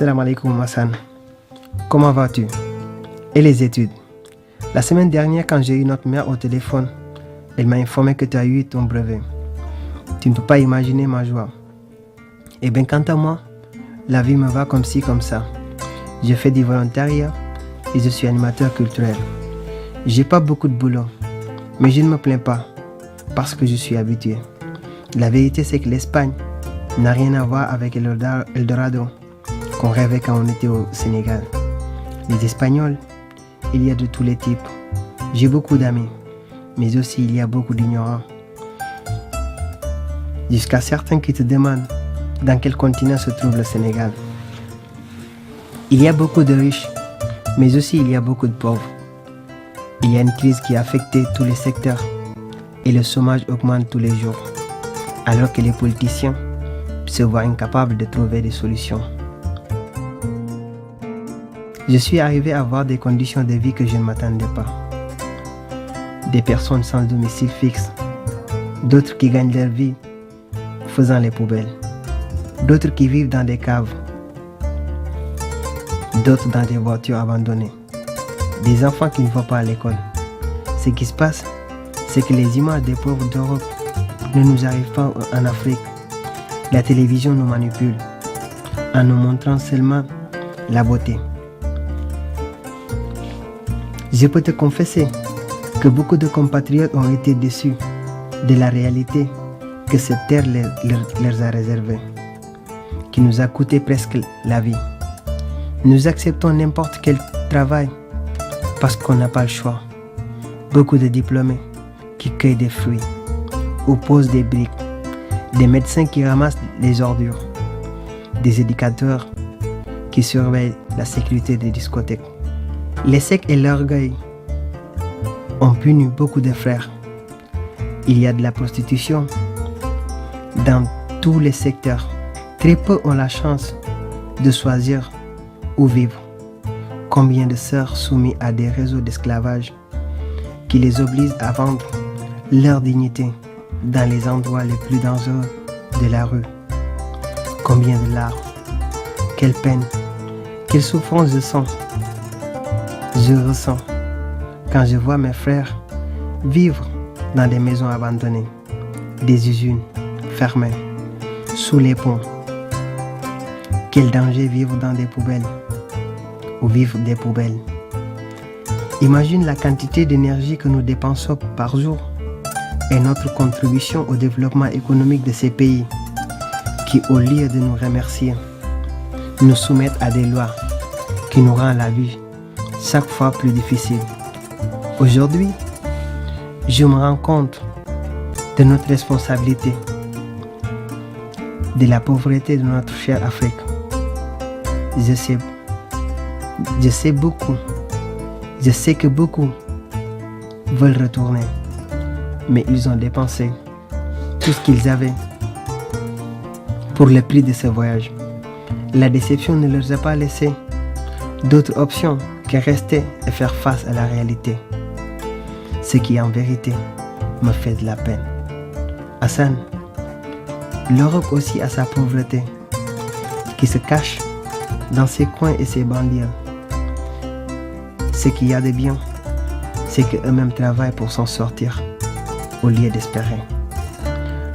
Assalamu alaikum Hassan. Comment vas-tu? Et les études? La semaine dernière, quand j'ai eu notre mère au téléphone, elle m'a informé que tu as eu ton brevet. Tu ne peux pas imaginer ma joie. Et bien quant à moi, la vie me va comme ci, comme ça. Je fais du volontariat et je suis animateur culturel. J'ai pas beaucoup de boulot, mais je ne me plains pas parce que je suis habitué. La vérité, c'est que l'Espagne n'a rien à voir avec Eldorado qu'on rêvait quand on était au Sénégal. Les Espagnols, il y a de tous les types. J'ai beaucoup d'amis, mais aussi il y a beaucoup d'ignorants. Jusqu'à certains qui te demandent dans quel continent se trouve le Sénégal. Il y a beaucoup de riches, mais aussi il y a beaucoup de pauvres. Il y a une crise qui a affecté tous les secteurs et le chômage augmente tous les jours, alors que les politiciens se voient incapables de trouver des solutions. Je suis arrivé à voir des conditions de vie que je ne m'attendais pas. Des personnes sans domicile fixe, d'autres qui gagnent leur vie faisant les poubelles, d'autres qui vivent dans des caves, d'autres dans des voitures abandonnées, des enfants qui ne vont pas à l'école. Ce qui se passe, c'est que les images des pauvres d'Europe ne nous arrivent pas en Afrique. La télévision nous manipule en nous montrant seulement la beauté. Je peux te confesser que beaucoup de compatriotes ont été déçus de la réalité que cette terre leur a réservée, qui nous a coûté presque la vie. Nous acceptons n'importe quel travail parce qu'on n'a pas le choix. Beaucoup de diplômés qui cueillent des fruits ou posent des briques, des médecins qui ramassent les ordures, des éducateurs qui surveillent la sécurité des discothèques. Les sectes et l'orgueil ont puni beaucoup de frères. Il y a de la prostitution dans tous les secteurs. Très peu ont la chance de choisir où vivre. Combien de sœurs soumises à des réseaux d'esclavage qui les obligent à vendre leur dignité dans les endroits les plus dangereux de la rue. Combien de larmes, quelle peine, quelle souffrance je ressens quand je vois mes frères vivre dans des maisons abandonnées, des usines fermées, sous les ponts. Quel danger vivre dans des poubelles ou vivre des poubelles. Imagine la quantité d'énergie que nous dépensons par jour et notre contribution au développement économique de ces pays qui, au lieu de nous remercier, nous soumettent à des lois qui nous rendent la vie chaque fois plus difficile. Aujourd'hui, je me rends compte de notre responsabilité, de la pauvreté de notre chère Afrique. Je sais beaucoup. Je sais que beaucoup veulent retourner, mais ils ont dépensé tout ce qu'ils avaient pour le prix de ce voyage. La déception ne leur a pas laissé d'autres options que rester et faire face à la réalité. Ce qui en vérité me fait de la peine. Hassan, l'Europe aussi a sa pauvreté qui se cache dans ses coins et ses banlieues. Ce qu'il y a de bien, c'est qu'eux-mêmes travaillent pour s'en sortir au lieu d'espérer.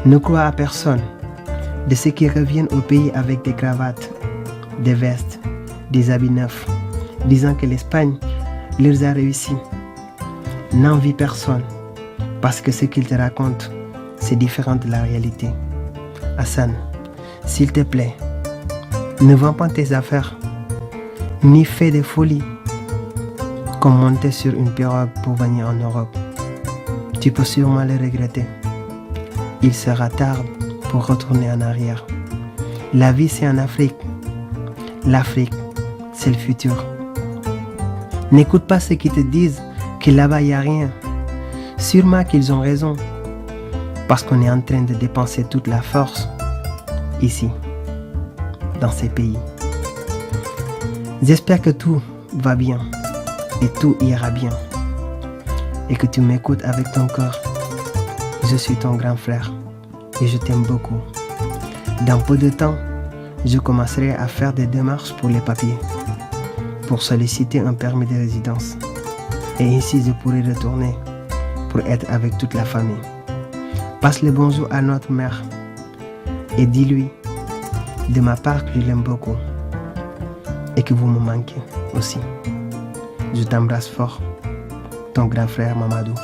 Ne crois à personne de ceux qui reviennent au pays avec des cravates, des vestes, des habits neufs, disant que l'Espagne leur a réussi. N'envie personne, parce que ce qu'ils te racontent, c'est différent de la réalité. Hassan, s'il te plaît, ne vends pas tes affaires, ni fais des folies, comme monter sur une pirogue pour venir en Europe. Tu peux sûrement le regretter. Il sera tard pour retourner en arrière. La vie, c'est en Afrique. L'Afrique, c'est le futur. N'écoute pas ceux qui te disent que là-bas, il n'y a rien. Sûrement qu'ils ont raison, parce qu'on est en train de dépenser toute la force ici, dans ces pays. J'espère que tout va bien et tout ira bien et que tu m'écoutes avec ton cœur. Je suis ton grand frère et je t'aime beaucoup. Dans peu de temps, je commencerai à faire des démarches pour les papiers, pour solliciter un permis de résidence. Et ainsi, je pourrai retourner pour être avec toute la famille. Passe le bonjour à notre mère et dis-lui de ma part que je l'aime beaucoup et que vous me manquez aussi. Je t'embrasse fort, ton grand frère Mamadou.